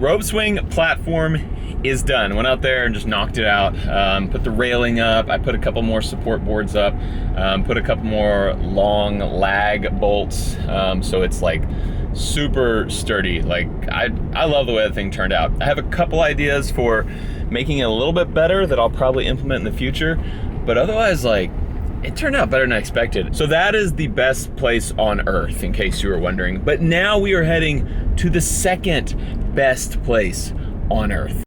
rope swing platform is done. Went out there and just knocked it out. Put the railing up. I put a couple more support boards up. Put a couple more long lag bolts. So it's like super sturdy. Like I love the way the thing turned out. I have a couple ideas for making it a little bit better that I'll probably implement in the future. But otherwise, like, it turned out better than I expected. So that is the best place on earth, in case you were wondering. But now we are heading to the second best place on earth.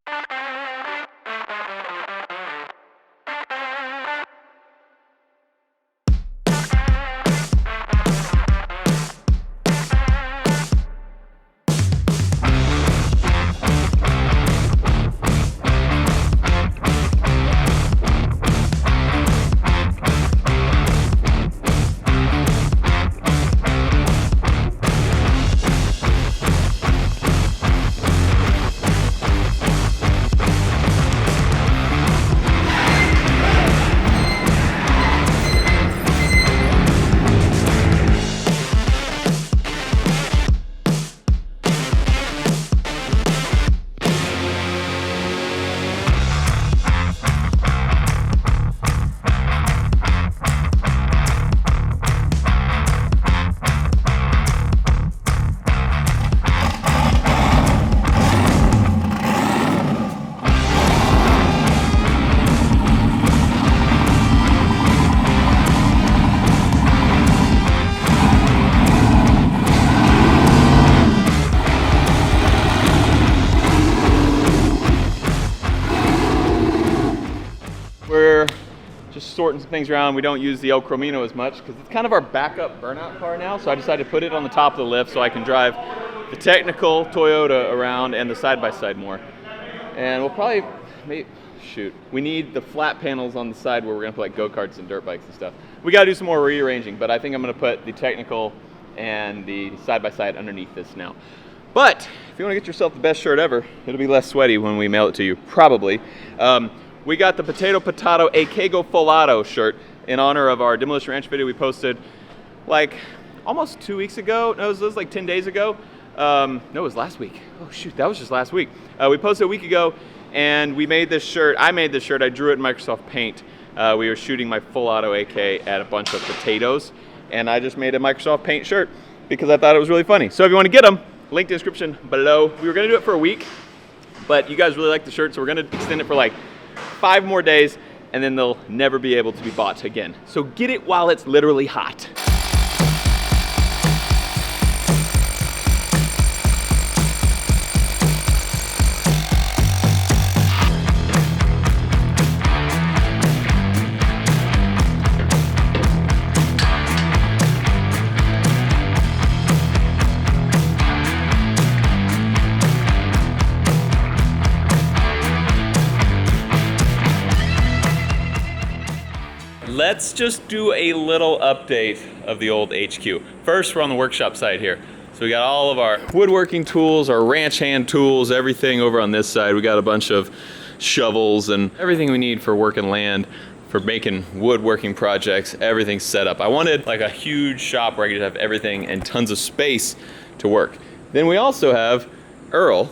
We're just sorting some things around. We don't use the El Camino as much because it's kind of our backup burnout car now. So I decided to put it on the top of the lift so I can drive the technical Toyota around and the side-by-side more. And we'll probably, we need the flat panels on the side where we're gonna put like go-karts and dirt bikes and stuff. We gotta do some more rearranging, but I think I'm gonna put the technical and the side-by-side underneath this now. But if you wanna get yourself the best shirt ever, it'll be less sweaty when we mail it to you, probably. We got the Potato A Kego Folado shirt in honor of our Demolition Ranch video we posted like almost 2 weeks ago. No, it was like 10 days ago. No, it was last week. Oh shoot, that was just last week. We posted a week ago and we made this shirt. I made this shirt, I drew it in Microsoft Paint. We were shooting my full auto AK at a bunch of potatoes and I just made a Microsoft Paint shirt because I thought it was really funny. So if you want to get them, link in the description below. We were gonna do it for a week, but you guys really like the shirt, so we're gonna extend it for like 5 more days and then they'll never be able to be bought again. So get it while it's literally hot. Let's just do a little update of the old HQ. First, we're on the workshop side here. So we got all of our woodworking tools, our ranch hand tools, everything over on this side. We got a bunch of shovels and everything we need for working land, for making woodworking projects, everything's set up. I wanted like a huge shop where I could have everything and tons of space to work. Then we also have Earl,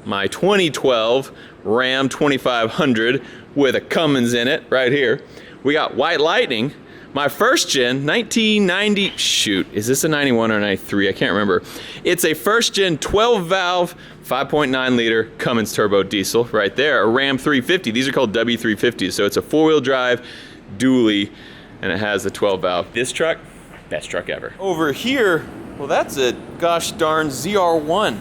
my 2012 Ram 2500 with a Cummins in it right here. We got White Lightning, my first gen, 1990, shoot, is this a 91 or 93? I can't remember. It's a first gen 12 valve, 5.9 liter Cummins turbo diesel right there, a Ram 350. These are called W350s, so it's a 4-wheel drive dually, and it has a 12 valve. This truck, best truck ever. Over here, well that's a gosh darn ZR1.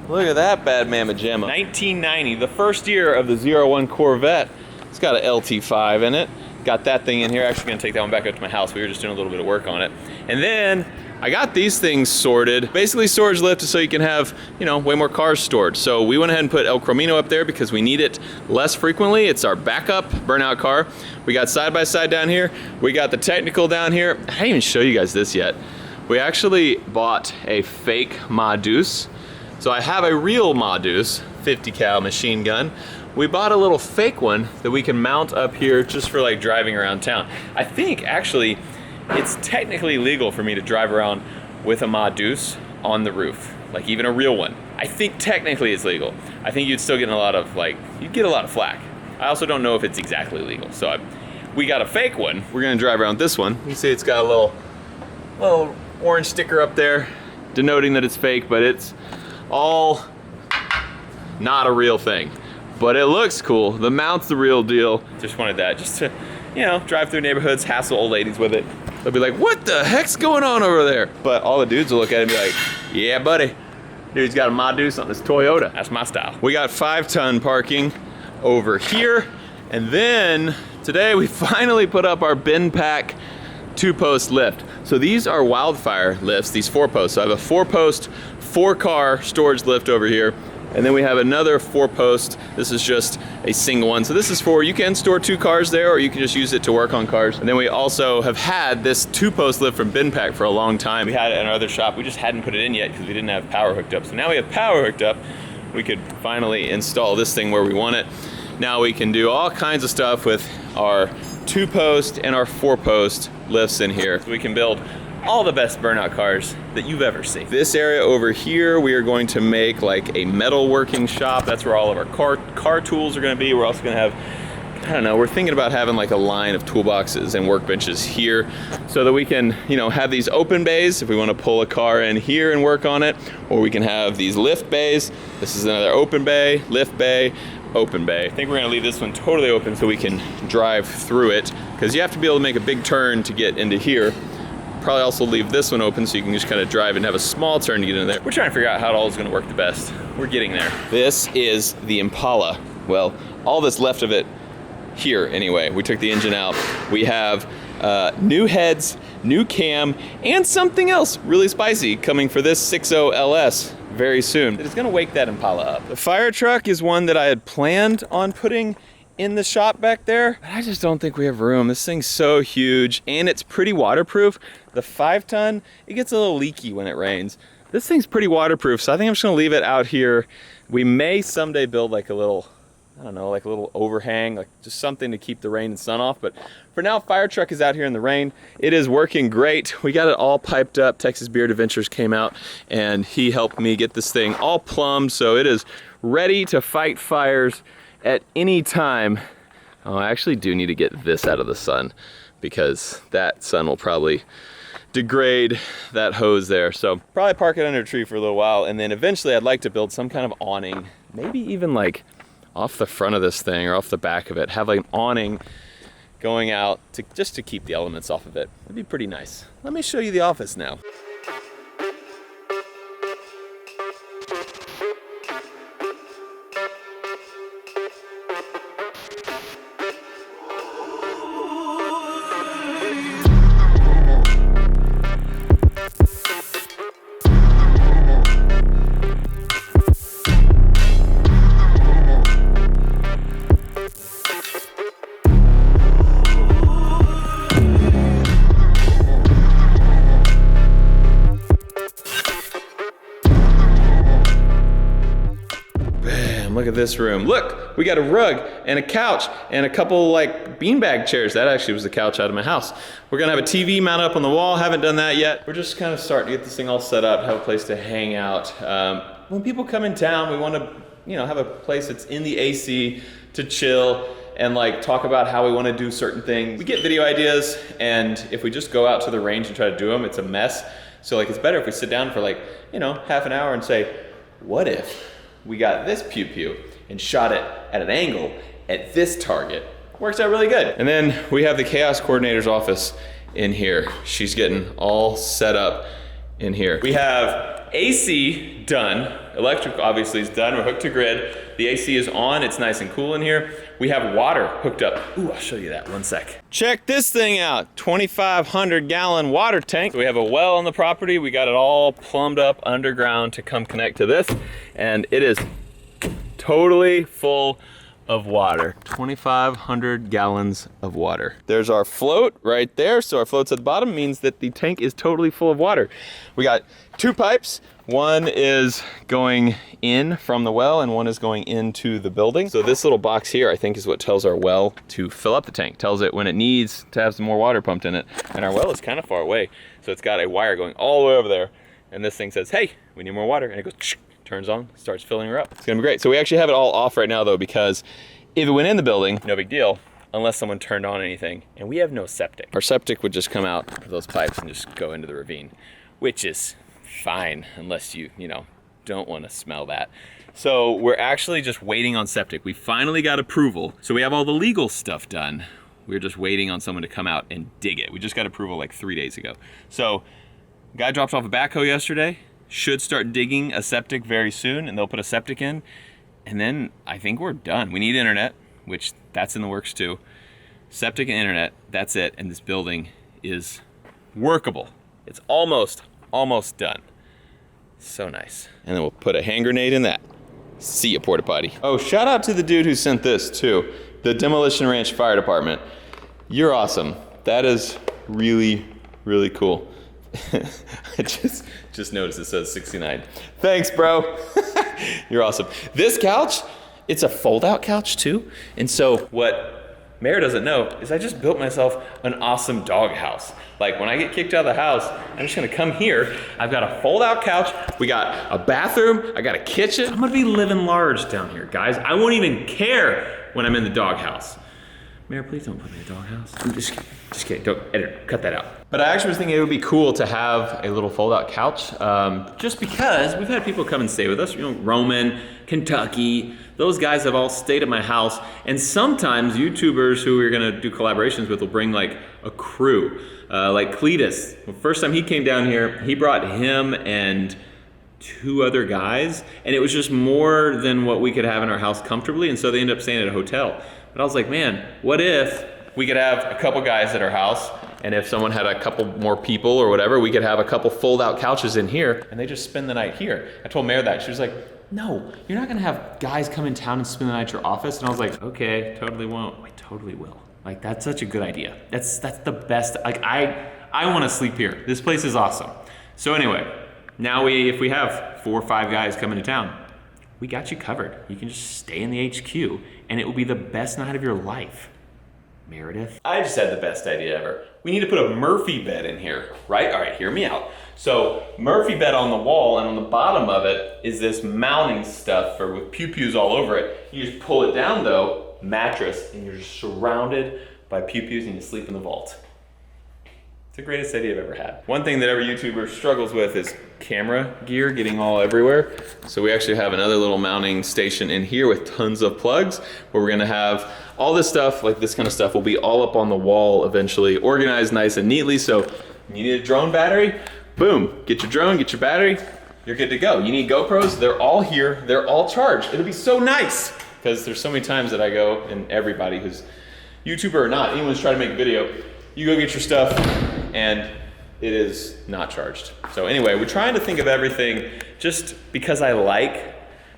Look at that bad mamma jamma. 1990, the first year of the ZR1 Corvette. It's got an LT5 in it. Got that thing in here. Actually gonna take that one back up to my house. We were just doing a little bit of work on it. And then I got these things sorted. Basically storage lift is so you can have, you know, way more cars stored. So we went ahead and put El Camino up there because we need it less frequently. It's our backup burnout car. We got side by side down here. We got the technical down here. I didn't even show you guys this yet. We actually bought a fake Modus. So I have a real Modus 50 cal machine gun. We bought a little fake one that we can mount up here just for like driving around town. I think actually it's technically legal for me to drive around with a Modus on the roof. like even a real one. I think technically it's legal. I think you'd still get a lot of you'd get a lot of flack. I also don't know if it's exactly legal. So we got a fake one. We're gonna drive around this one. You see it's got a little orange sticker up there denoting that it's fake, but it's all not a real thing. But it looks cool. The mount's the real deal. Just wanted that just to, you know, drive through neighborhoods, hassle old ladies with it. They'll be like, what the heck's going on over there? But all the dudes will look at it and be like, yeah, buddy. Dude's got a Ma Deuce on his Toyota. That's my style. We got 5-ton parking over here. And then today we finally put up our Bendpak 2-post lift. So these are wildfire lifts, these 4-posts. So I have a 4-post, 4-car storage lift over here. And then we have another 4-post. This is just a single one. So this is for, you can store 2 cars there, or you can just use it to work on cars. And then we also have had this 2-post lift from Bendpak for a long time. We had it in our other shop. We just hadn't put it in yet because we didn't have power hooked up. So now we have power hooked up. We could finally install this thing where we want it. Now we can do all kinds of stuff with our 2-post and our 4-post lifts in here. So we can build all the best burnout cars that you've ever seen. This area over here, we are going to make like a metalworking shop. That's where all of our car tools are gonna be. We're also gonna have, I don't know, we're thinking about having like a line of toolboxes and workbenches here so that we can, you know, have these open bays if we wanna pull a car in here and work on it, or we can have these lift bays. This is another open bay, lift bay, open bay. I think we're gonna leave this one totally open so we can drive through it, because you have to be able to make a big turn to get into here. Probably also leave this one open so you can just kind of drive and have a small turn to get in there. We're trying to figure out how it all is gonna work the best. We're getting there. This is the Impala. Well, all that's left of it here anyway. We took the engine out. We have new heads, new cam, and something else really spicy coming for this 6.0 LS very soon. It's gonna wake that Impala up. The fire truck is one that I had planned on putting in the shop back there, but I just don't think we have room. This thing's so huge and it's pretty waterproof. The 5-ton, it gets a little leaky when it rains. This thing's pretty waterproof, so I think I'm just gonna leave it out here. We may someday build like a little, I don't know, like a little overhang, like just something to keep the rain and sun off. But for now, fire truck is out here in the rain. It is working great. We got it all piped up. Texas Beard Adventures came out and he helped me get this thing all plumbed, so it is ready to fight fires at any time. Oh, I actually do need to get this out of the sun because that sun will probably degrade that hose there. So probably park it under a tree for a little while, and then eventually I'd like to build some kind of awning, maybe even like off the front of this thing or off the back of it, have like an awning going out to just to keep the elements off of it. That'd be pretty nice. Let me show you the office now. Look at this room. Look, we got a rug and a couch and a couple like beanbag chairs. That actually was the couch out of my house. We're gonna have a TV mounted up on the wall. Haven't done that yet. We're just kind of starting to get this thing all set up, have a place to hang out. When people come in town, we want to, you know, have a place that's in the AC to chill and like talk about how we want to do certain things. We get video ideas, and if we just go out to the range and try to do them, it's a mess. So like it's better if we sit down for like, you know, half an hour and say, what if we got this pew pew and shot it at an angle at this target? Works out really good. And then we have the chaos coordinator's office in here. She's getting all set up in here. We have AC done. Electric obviously is done. We're hooked to grid. The AC is on. It's nice and cool in here. We have water hooked up. Ooh, I'll show you that one sec. Check this thing out. 2,500 gallon water tank. So we have a well on the property. We got it all plumbed up underground to come connect to this. And it is totally full of water. 2,500 gallons of water. There's our float right there. So our float's at the bottom, means that the tank is totally full of water. We got 2 pipes. One is going in from the well and one is going into the building. So this little box here, I think, is what tells our well to fill up the tank. Tells it when it needs to have some more water pumped in it. And our well is kind of far away. So it's got a wire going all the way over there. And this thing says, hey, we need more water, and it goes, turns on, starts filling her up. It's gonna be great. So we actually have it all off right now though, because if it went in the building, no big deal, unless someone turned on anything, and we have no septic. Our septic would just come out of those pipes and just go into the ravine, which is fine, unless you know, don't wanna smell that. So we're actually just waiting on septic. We finally got approval. So we have all the legal stuff done. We're just waiting on someone to come out and dig it. We just got approval like 3 days ago. So guy dropped off a backhoe yesterday, should start digging a septic very soon, and they'll put a septic in. And then I think we're done. We need internet, which that's in the works too. Septic and internet, that's it. And this building is workable. It's almost done. So nice. And then we'll put a hand grenade in that. See ya, porta potty. Oh, shout out to the dude who sent this too. The Demolition Ranch Fire Department. You're awesome. That is really, really cool. I just noticed it says 69. Thanks, bro. You're awesome. This couch, it's a fold-out couch too. And so what Mare doesn't know is I just built myself an awesome dog house. Like when I get kicked out of the house, I'm just gonna come here. I've got a fold-out couch. We got a bathroom. I got a kitchen. I'm gonna be living large down here, guys. I won't even care when I'm in the dog house. Mare, please don't put me in a dog house. I'm just kidding. Don't edit, cut that out. But I actually was thinking it would be cool to have a little fold-out couch, just because we've had people come and stay with us. You know, Roman, Kentucky, those guys have all stayed at my house. And sometimes YouTubers who we're gonna do collaborations with will bring like a crew, like Cletus. The first time he came down here, he brought him and 2 other guys, and it was just more than what we could have in our house comfortably, and so they ended up staying at a hotel. But I was like, man, what if we could have a couple guys at our house, and if someone had a couple more people or whatever, we could have a couple fold-out couches in here, and they just spend the night here. I told Mare that. She was like, no, you're not gonna have guys come in town and spend the night at your office. And I was like, okay, totally won't. I totally will. Like, that's such a good idea. That's the best. Like, I wanna sleep here. This place is awesome. So anyway, now if we have 4 or 5 guys coming to town, we got you covered. You can just stay in the HQ, and it will be the best night of your life. Meredith? I just had the best idea ever. We need to put a Murphy bed in here, right? All right, hear me out. So Murphy bed on the wall, and on the bottom of it is this mounting stuff with pew-pews all over it. You just pull it down though, mattress, and you're just surrounded by pew-pews, and you sleep in the vault. It's the greatest idea I've ever had. One thing that every YouTuber struggles with is camera gear getting all everywhere. So we actually have another little mounting station in here with tons of plugs, where we're gonna have all this stuff, like this kind of stuff, will be all up on the wall eventually, organized nice and neatly. So you need a drone battery, boom, get your drone, get your battery, you're good to go. You need GoPros, they're all here, they're all charged. It'll be so nice, because there's so many times that I go, and everybody who's YouTuber or not, anyone's trying to make a video, you go get your stuff, and it is not charged. So anyway, we're trying to think of everything just because I like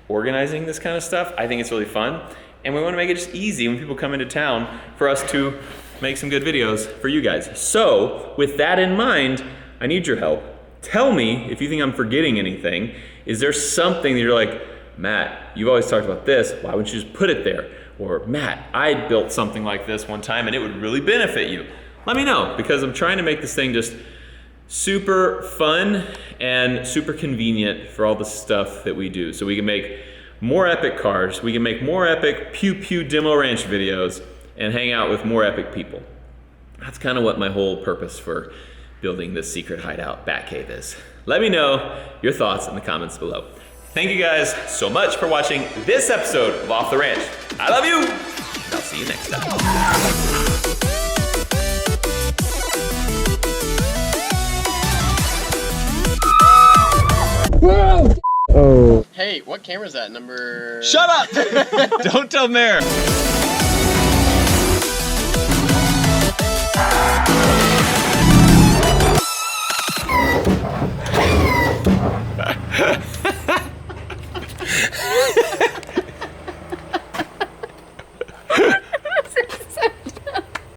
organizing this kind of stuff. I think it's really fun. And we wanna make it just easy when people come into town for us to make some good videos for you guys. So with that in mind, I need your help. Tell me if you think I'm forgetting anything. Is there something that you're like, Matt, you've always talked about this, why wouldn't you just put it there? Or Matt, I built something like this one time and it would really benefit you. Let me know, because I'm trying to make this thing just super fun and super convenient for all the stuff that we do. So we can make more epic cars, we can make more epic Pew Pew Demo Ranch videos, and hang out with more epic people. That's kind of what my whole purpose for building this secret hideout Batcave is. Let me know your thoughts in the comments below. Thank you guys so much for watching this episode of Off the Ranch. I love you, and I'll see you next time. Whoa! Oh. Hey, what camera is that? Number... Shut up! Don't tell Mare.